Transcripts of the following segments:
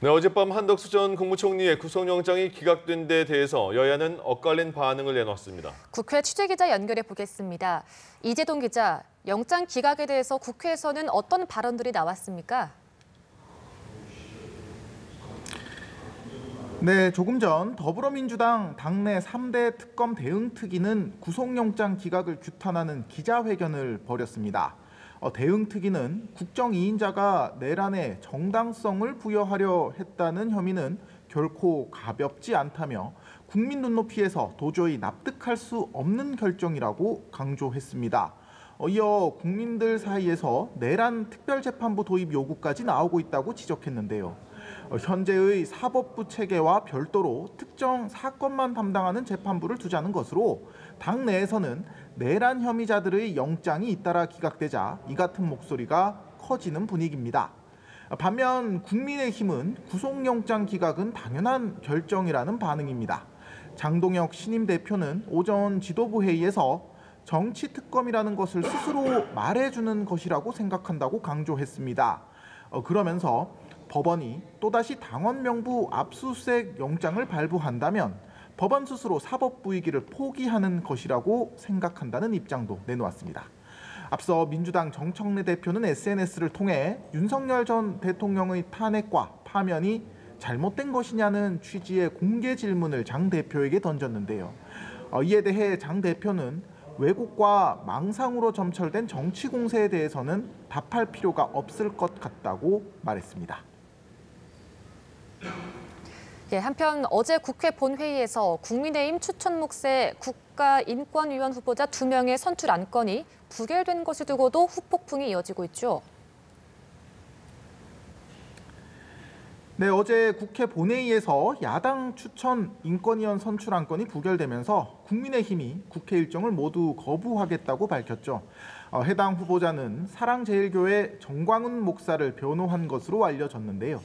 네, 어젯밤 한덕수 전 국무총리의 구속영장이 기각된 데 대해서 여야는 엇갈린 반응을 내놨습니다. 국회 취재기자 연결해 보겠습니다. 이재동 기자, 영장 기각에 대해서 국회에서는 어떤 발언들이 나왔습니까? 네, 조금 전 더불어민주당 당내 3대 특검 대응특위는 구속영장 기각을 규탄하는 기자회견을 벌였습니다. 대응특위는 국정이인자가 내란에 정당성을 부여하려 했다는 혐의는 결코 가볍지 않다며 국민 눈높이에서 도저히 납득할 수 없는 결정이라고 강조했습니다. 이어 국민들 사이에서 내란 특별재판부 도입 요구까지 나오고 있다고 지적했는데요. 현재의 사법부 체계와 별도로 특정 사건만 담당하는 재판부를 두자는 것으로 당 내에서는 내란 혐의자들의 영장이 잇따라 기각되자 이 같은 목소리가 커지는 분위기입니다. 반면 국민의힘은 구속영장 기각은 당연한 결정이라는 반응입니다. 장동혁 신임 대표는 오전 지도부 회의에서 정치특검이라는 것을 스스로 말해주는 것이라고 생각한다고 강조했습니다. 그러면서 법원이 또다시 당원 명부 압수수색 영장을 발부한다면 법원 스스로 사법부의기를 포기하는 것이라고 생각한다는 입장도 내놓았습니다. 앞서 민주당 정청래 대표는 SNS를 통해 윤석열 전 대통령의 탄핵과 파면이 잘못된 것이냐는 취지의 공개 질문을 장 대표에게 던졌는데요. 이에 대해 장 대표는 왜곡과 망상으로 점철된 정치 공세에 대해서는 답할 필요가 없을 것 같다고 말했습니다. 한편 어제 국회 본회의에서 국민의힘 추천 몫의 국가인권위원 후보자 2명의 선출 안건이 부결된 것을 두고도 후폭풍이 이어지고 있죠. 네, 어제 국회 본회의에서 야당 추천 인권위원 선출 안건이 부결되면서 국민의힘이 국회 일정을 모두 거부하겠다고 밝혔죠. 해당 후보자는 사랑제일교회 정광훈 목사를 변호한 것으로 알려졌는데요.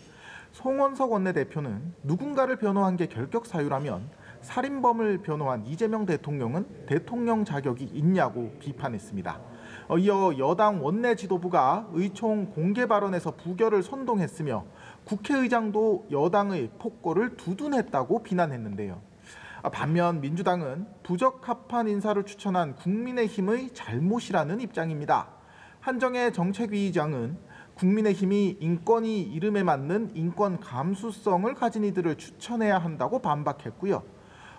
송원석 원내대표는 누군가를 변호한 게 결격 사유라면 살인범을 변호한 이재명 대통령은 대통령 자격이 있냐고 비판했습니다. 이어 여당 원내 지도부가 의총 공개 발언에서 부결을 선동했으며 국회의장도 여당의 폭거를 두둔했다고 비난했는데요. 반면 민주당은 부적합한 인사를 추천한 국민의힘의 잘못이라는 입장입니다. 한정혜 정책위의장은 국민의힘이 인권위 이름에 맞는 인권 감수성을 가진 이들을 추천해야 한다고 반박했고요.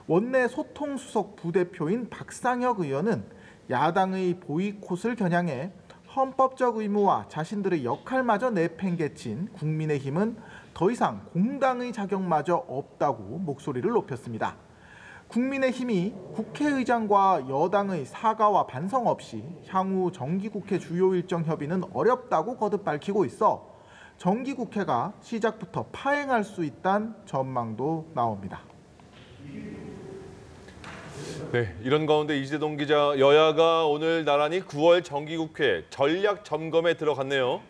원내 소통수석 부대표인 박상혁 의원은 야당의 보이콧을 겨냥해 헌법적 의무와 자신들의 역할마저 내팽개친 국민의힘은 더 이상 공당의 자격마저 없다고 목소리를 높였습니다. 국민의힘이 국회의장과 여당의 사과와 반성 없이 향후 정기국회 주요 일정 협의는 어렵다고 거듭 밝히고 있어 정기국회가 시작부터 파행할 수 있다는 전망도 나옵니다. 네, 이런 가운데 이재동 기자, 여야가 오늘 나란히 9월 정기국회 전략 점검에 들어갔네요.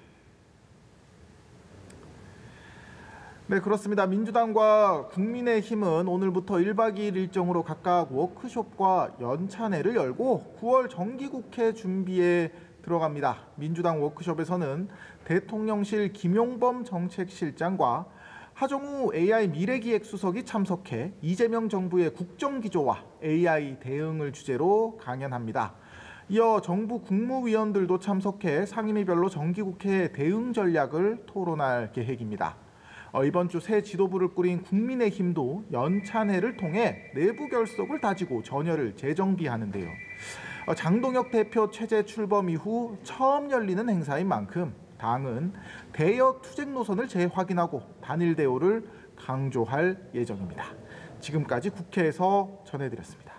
네, 그렇습니다. 민주당과 국민의힘은 오늘부터 1박 2일 일정으로 각각 워크숍과 연찬회를 열고 9월 정기국회 준비에 들어갑니다. 민주당 워크숍에서는 대통령실 김용범 정책실장과 하정우 AI 미래기획수석이 참석해 이재명 정부의 국정기조와 AI 대응을 주제로 강연합니다. 이어 정부 국무위원들도 참석해 상임위별로 정기국회 대응 전략을 토론할 계획입니다. 이번 주 새 지도부를 꾸린 국민의힘도 연찬회를 통해 내부 결속을 다지고 전열을 재정비하는데요. 장동혁 대표 체제 출범 이후 처음 열리는 행사인 만큼 당은 대여 투쟁 노선을 재확인하고 단일 대우를 강조할 예정입니다. 지금까지 국회에서 전해드렸습니다.